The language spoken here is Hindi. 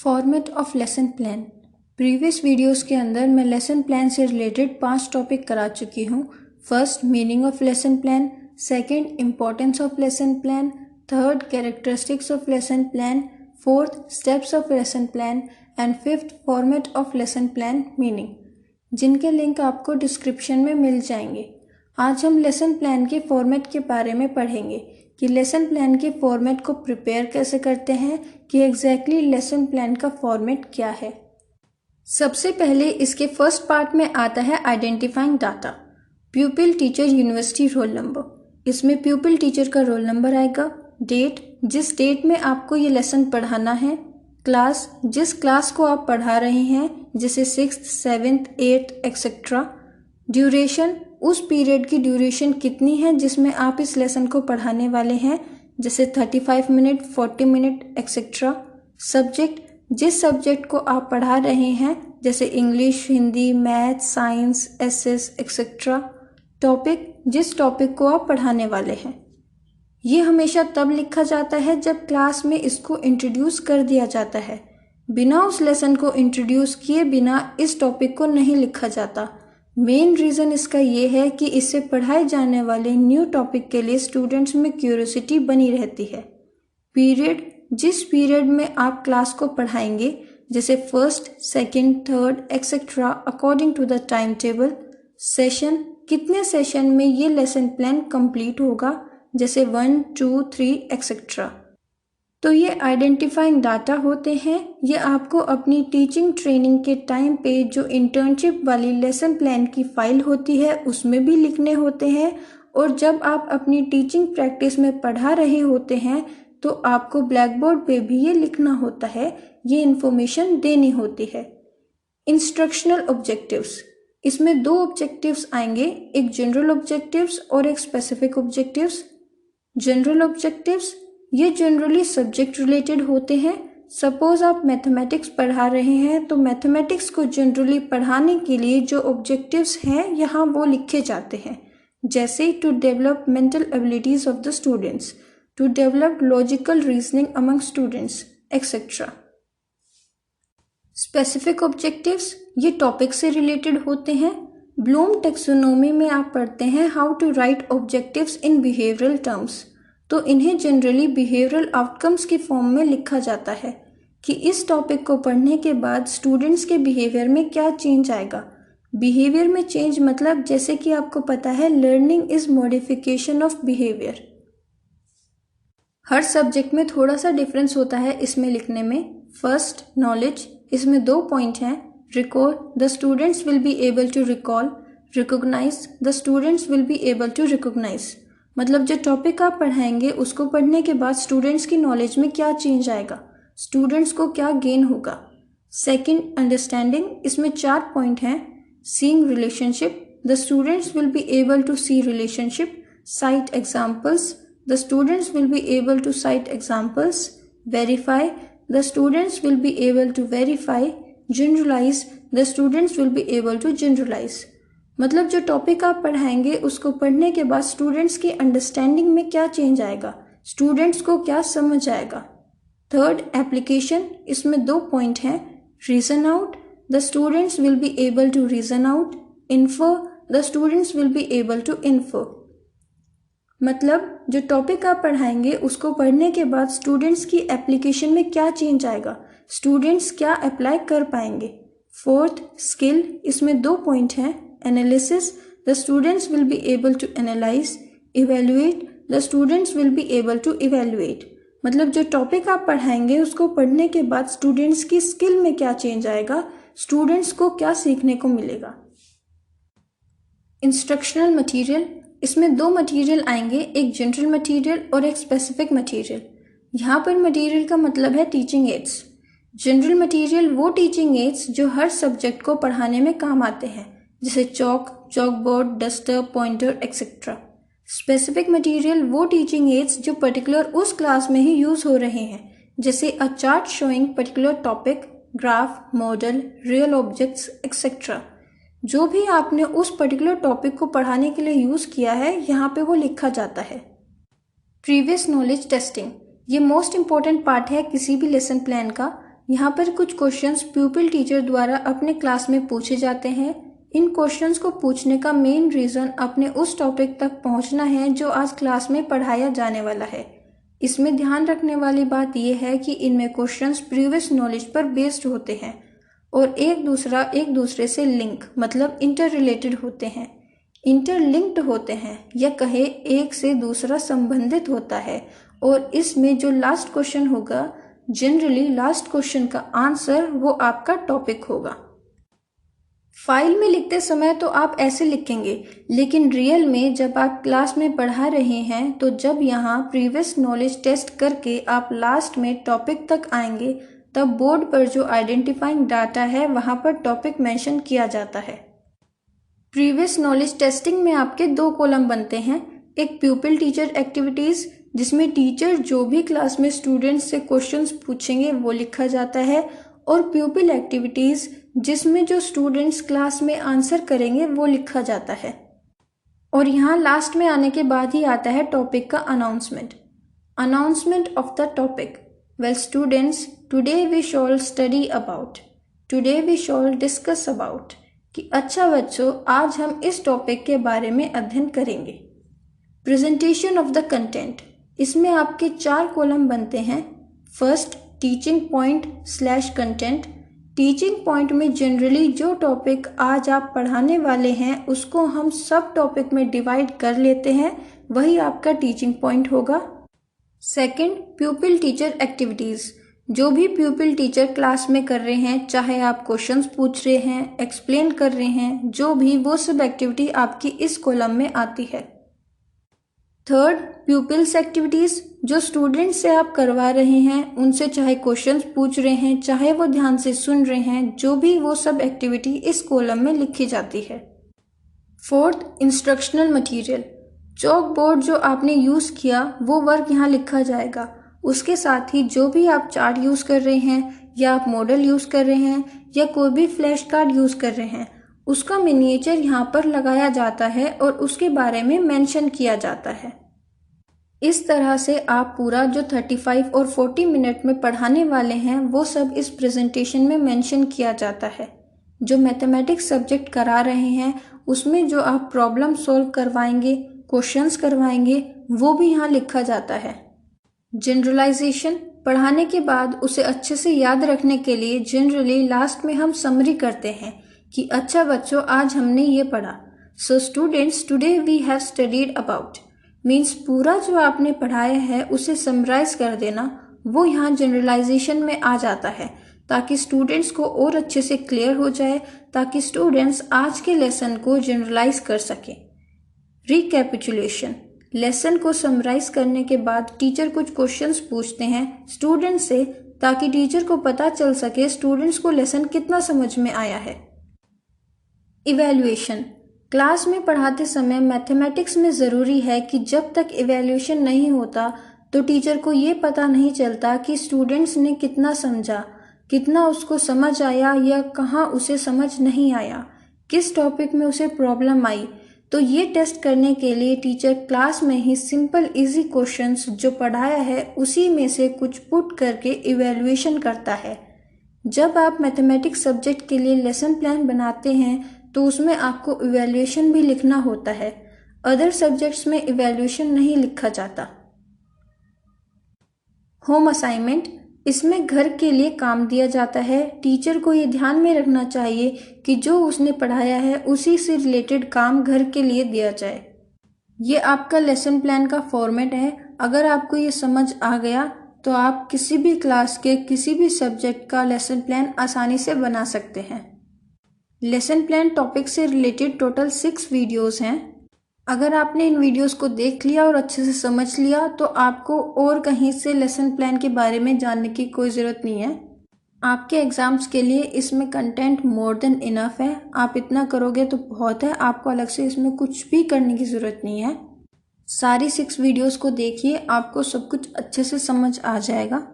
Format of lesson plan. Previous videos के अंदर मैं लेसन प्लान से रिलेटेड 5 टॉपिक करा चुकी हूँ। First, meaning of lesson plan. Second, importance of lesson plan. Third, characteristics of lesson plan. Fourth, steps of lesson plan. And fifth, format of lesson plan meaning, जिनके लिंक आपको डिस्क्रिप्शन में मिल जाएंगे। आज हम लेसन प्लान के फॉर्मेट के बारे में पढ़ेंगे कि लेसन प्लान के फॉर्मेट को प्रिपेयर कैसे करते हैं, कि एग्जैक्टली लेसन प्लान का फॉर्मेट क्या है। सबसे पहले इसके फर्स्ट पार्ट में आता है identifying data, प्यूपिल, teacher, university, roll number. इसमें प्यूपिल टीचर का रोल नंबर आएगा, डेट, जिस डेट में आपको ये लेसन पढ़ाना है, क्लास, जिस क्लास को आप पढ़ा रहे हैं, जैसे 6th, 7th, 8th etcetera. Duration, उस पीरियड की ड्यूरेशन कितनी है जिसमें आप इस लेसन को पढ़ाने वाले हैं, जैसे 35 मिनट, 40 मिनट एक्सेट्रा। सब्जेक्ट, जिस सब्जेक्ट को आप पढ़ा रहे हैं, जैसे English, Hindi, math, science, SS etcetera. Topic, जिस टॉपिक को आप पढ़ाने वाले हैं। ये हमेशा तब लिखा जाता है जब क्लास में इसको इंट्रोड्यूस कर दिया जाता है। बिना उस लेसन को इंट्रोड्यूस किए बिना इस टॉपिक को नहीं लिखा जाता। मेन रीज़न इसका ये है कि इससे पढ़ाए जाने वाले न्यू टॉपिक के लिए स्टूडेंट्स में क्यूरियोसिटी बनी रहती है। पीरियड, जिस पीरियड में आप क्लास को पढ़ाएंगे, जैसे first, second, third etcetera according to the time table. Session, कितने सेशन में ये लेसन प्लान कंप्लीट होगा, जैसे 1, 2, 3 एक्सेट्रा। तो ये आइडेंटिफाइंग डाटा होते हैं। ये आपको अपनी टीचिंग ट्रेनिंग के टाइम पे जो इंटर्नशिप वाली लेसन प्लान की फाइल होती है उसमें भी लिखने होते हैं, और जब आप अपनी टीचिंग प्रैक्टिस में पढ़ा रहे होते हैं तो आपको ब्लैक बोर्ड पे भी ये लिखना होता है, ये इन्फॉर्मेशन देनी होती है। इंस्ट्रक्शनल ऑब्जेक्टिव्स, इसमें 2 ऑब्जेक्टिव्स आएंगे, एक जनरल ऑब्जेक्टिव्स और एक स्पेसिफिक ऑब्जेक्टिव्स। जनरल ऑब्जेक्टिव्स, ये जनरली सब्जेक्ट रिलेटेड होते हैं। सपोज आप मैथमेटिक्स पढ़ा रहे हैं तो मैथमेटिक्स को जनरली पढ़ाने के लिए जो ऑब्जेक्टिव्स हैं यहाँ वो लिखे जाते हैं, जैसे to develop mental abilities of the students, to develop logical reasoning among students etcetera. Specific objectives, ये टॉपिक से रिलेटेड होते हैं। ब्लूम टेक्सोनोमी में आप पढ़ते हैं how to write objectives in behavioural terms, तो इन्हें जनरली बिहेवियरल आउटकम्स की फॉर्म में लिखा जाता है कि इस टॉपिक को पढ़ने के बाद स्टूडेंट्स के बिहेवियर में क्या चेंज आएगा। बिहेवियर में चेंज मतलब, जैसे कि आपको पता है, learning is modification of behaviour. Her subject में थोड़ा सा डिफरेंस होता है इसमें लिखने में। फर्स्ट, नॉलेज, इसमें 2 पॉइंट हैं। Recall, the students will be able to recall. Recognise, the students will be able to recognise, मतलब जो टॉपिक आप पढ़ाएंगे उसको पढ़ने के बाद स्टूडेंट्स की नॉलेज में क्या चेंज आएगा, स्टूडेंट्स को क्या गेन होगा। सेकंड, अंडरस्टैंडिंग, इसमें 4 पॉइंट हैं। Seeing relationship, the students will be able to see relationship. Cite examples, the students will be able to cite examples. Verify, the students will be able to verify. Generalise, the students will be able to generalise, मतलब जो टॉपिक आप पढ़ाएंगे उसको पढ़ने के बाद स्टूडेंट्स की अंडरस्टैंडिंग में क्या चेंज आएगा, स्टूडेंट्स को क्या समझ आएगा। थर्ड, एप्लीकेशन, इसमें 2 पॉइंट हैं। Reason out, the students will be able to reason out. Infer, the students will be able to infer, मतलब जो टॉपिक आप पढ़ाएंगे उसको पढ़ने के बाद स्टूडेंट्स की एप्लीकेशन में क्या चेंज आएगा, स्टूडेंट्स क्या अप्लाई कर पाएंगे। फोर्थ, स्किल, इसमें 2 पॉइंट हैं। Analysis, the students will be able to analyze. Evaluate, the students will be able to evaluate, मतलब जो टॉपिक आप पढ़ाएंगे उसको पढ़ने के बाद स्टूडेंट्स की स्किल में क्या चेंज आएगा, स्टूडेंट्स को क्या सीखने को मिलेगा। इंस्ट्रक्शनल मटेरियल, इसमें 2 मटेरियल आएंगे, एक जनरल मटेरियल और एक स्पेसिफिक मटेरियल। यहाँ पर मटेरियल का मतलब है टीचिंग एड्स। जनरल मटेरियल वो टीचिंग एड्स जो हर सब्जेक्ट को पढ़ाने में काम आते हैं, जैसे chalk board, duster, pointer etcetera. Specific material वो टीचिंग एड्स जो पर्टिकुलर उस क्लास में ही यूज हो रहे हैं, जैसे a chart showing particular topic, graph, model, real objects etcetera. जो भी आपने उस पर्टिकुलर टॉपिक को पढ़ाने के लिए यूज किया है यहाँ पे वो लिखा जाता है। प्रीवियस नॉलेज टेस्टिंग, ये मोस्ट इंपॉर्टेंट पार्ट है किसी भी लेसन प्लान का। यहाँ पर कुछ क्वेश्चंस प्यूपिल टीचर द्वारा अपने क्लास में पूछे जाते हैं। इन क्वेश्चंस को पूछने का मेन रीज़न अपने उस टॉपिक तक पहुँचना है जो आज क्लास में पढ़ाया जाने वाला है। इसमें ध्यान रखने वाली बात यह है कि इनमें क्वेश्चंस प्रीवियस नॉलेज पर बेस्ड होते हैं और एक दूसरे से लिंक मतलब इंटर रिलेटेड होते हैं, इंटरलिंक्ड होते हैं, या कहे एक से दूसरा संबंधित होता है। और इसमें जो लास्ट क्वेश्चन होगा, जनरली लास्ट क्वेश्चन का आंसर वो आपका टॉपिक होगा। फाइल में लिखते समय तो आप ऐसे लिखेंगे, लेकिन रियल में जब आप क्लास में पढ़ा रहे हैं तो जब यहाँ प्रीवियस नॉलेज टेस्ट करके आप लास्ट में टॉपिक तक आएंगे तब बोर्ड पर जो आइडेंटिफाइंग डाटा है वहाँ पर टॉपिक मेंशन किया जाता है। प्रीवियस नॉलेज टेस्टिंग में आपके 2 कॉलम बनते हैं, एक प्यूपिल टीचर एक्टिविटीज़ जिसमें टीचर जो भी क्लास में स्टूडेंट्स से क्वेश्चंस पूछेंगे वो लिखा जाता है, और प्यूपिल एक्टिविटीज़ जिसमें जो स्टूडेंट्स क्लास में आंसर करेंगे वो लिखा जाता है। और यहाँ लास्ट में आने के बाद ही आता है टॉपिक का announcement of the topic. Well students, today we shall study about, today we shall discuss about, कि अच्छा बच्चों आज हम इस टॉपिक के बारे में अध्ययन करेंगे। प्रेजेंटेशन ऑफ द कंटेंट, इसमें आपके 4 कॉलम बनते हैं। First, teaching point / content. Teaching point में जनरली जो टॉपिक आज आप पढ़ाने वाले हैं उसको हम सब टॉपिक में डिवाइड कर लेते हैं, वही आपका टीचिंग पॉइंट होगा। सेकंड, प्यूपिल टीचर एक्टिविटीज़, जो भी प्यूपिल टीचर क्लास में कर रहे हैं, चाहे आप क्वेश्चंस पूछ रहे हैं, एक्सप्लेन कर रहे हैं, जो भी, वो सब एक्टिविटी आपकी इस कॉलम में आती है। थर्ड, प्यूपिल्स एक्टिविटीज़, जो स्टूडेंट्स से आप करवा रहे हैं, उनसे चाहे क्वेश्चंस पूछ रहे हैं, चाहे वो ध्यान से सुन रहे हैं, जो भी, वो सब एक्टिविटी इस कॉलम में लिखी जाती है। Fourth, instructional material, chalk board जो आपने यूज़ किया वो वर्क यहाँ लिखा जाएगा। उसके साथ ही जो भी आप चार्ट यूज़ कर रहे हैं, या आप मॉडल यूज़ कर रहे हैं, या कोई भी फ्लैश कार्ड यूज़ कर रहे हैं, उसका मिनिएचर यहाँ पर लगाया जाता है और उसके बारे में मेंशन किया जाता है। इस तरह से आप पूरा जो 35 और 40 मिनट में पढ़ाने वाले हैं वो सब इस प्रेजेंटेशन में मेंशन किया जाता है। जो मैथमेटिक्स सब्जेक्ट करा रहे हैं उसमें जो आप प्रॉब्लम सॉल्व करवाएंगे, क्वेश्चंस करवाएंगे, वो भी यहाँ लिखा जाता है। जनरलाइजेशन, पढ़ाने के बाद उसे अच्छे से याद रखने के लिए जनरली लास्ट में हम समरी करते हैं कि अच्छा बच्चों आज हमने ये पढ़ा। So students, today we have studied about, means पूरा जो आपने पढ़ाया है उसे समराइज कर देना, वो यहाँ जनरलाइजेशन में आ जाता है ताकि स्टूडेंट्स को और अच्छे से क्लियर हो जाए, ताकि स्टूडेंट्स आज के लेसन को जनरलाइज कर सकें। रिकैपिचुलेशन, लेसन को समराइज करने के बाद टीचर कुछ क्वेश्चंस पूछते हैं स्टूडेंट्स से ताकि टीचर को पता चल सके स्टूडेंट्स को लेसन कितना समझ में आया है। इवैल्यूएशन, क्लास में पढ़ाते समय मैथमेटिक्स में ज़रूरी है कि जब तक इवैल्यूएशन नहीं होता तो टीचर को ये पता नहीं चलता कि स्टूडेंट्स ने कितना समझा, कितना उसको समझ आया या कहाँ उसे समझ नहीं आया, किस टॉपिक में उसे प्रॉब्लम आई। तो ये टेस्ट करने के लिए टीचर क्लास में ही सिंपल इजी क्वेश्चंस जो पढ़ाया है उसी में से कुछ पुट करके इवैल्यूएशन करता है। जब आप मैथमेटिक्स सब्जेक्ट के लिए लेसन प्लान बनाते हैं तो उसमें आपको इवैल्यूएशन भी लिखना होता है, अदर सब्जेक्ट्स में इवैल्यूएशन नहीं लिखा जाता। होम असाइनमेंट, इसमें घर के लिए काम दिया जाता है। टीचर को ये ध्यान में रखना चाहिए कि जो उसने पढ़ाया है उसी से रिलेटेड काम घर के लिए दिया जाए। ये आपका लेसन प्लान का फॉर्मेट है। अगर आपको ये समझ आ गया तो आप किसी भी क्लास के किसी भी सब्जेक्ट का लेसन प्लान आसानी से बना सकते हैं। लेसन प्लान टॉपिक से रिलेटेड टोटल 6 वीडियोस हैं। अगर आपने इन वीडियोस को देख लिया और अच्छे से समझ लिया तो आपको और कहीं से लेसन प्लान के बारे में जानने की कोई ज़रूरत नहीं है। आपके एग्ज़ाम्स के लिए इसमें कंटेंट मोर देन इनफ है। आप इतना करोगे तो बहुत है, आपको अलग से इसमें कुछ भी करने की ज़रूरत नहीं है। सारी 6 वीडियोस को देखिए, आपको सब कुछ अच्छे से समझ आ जाएगा।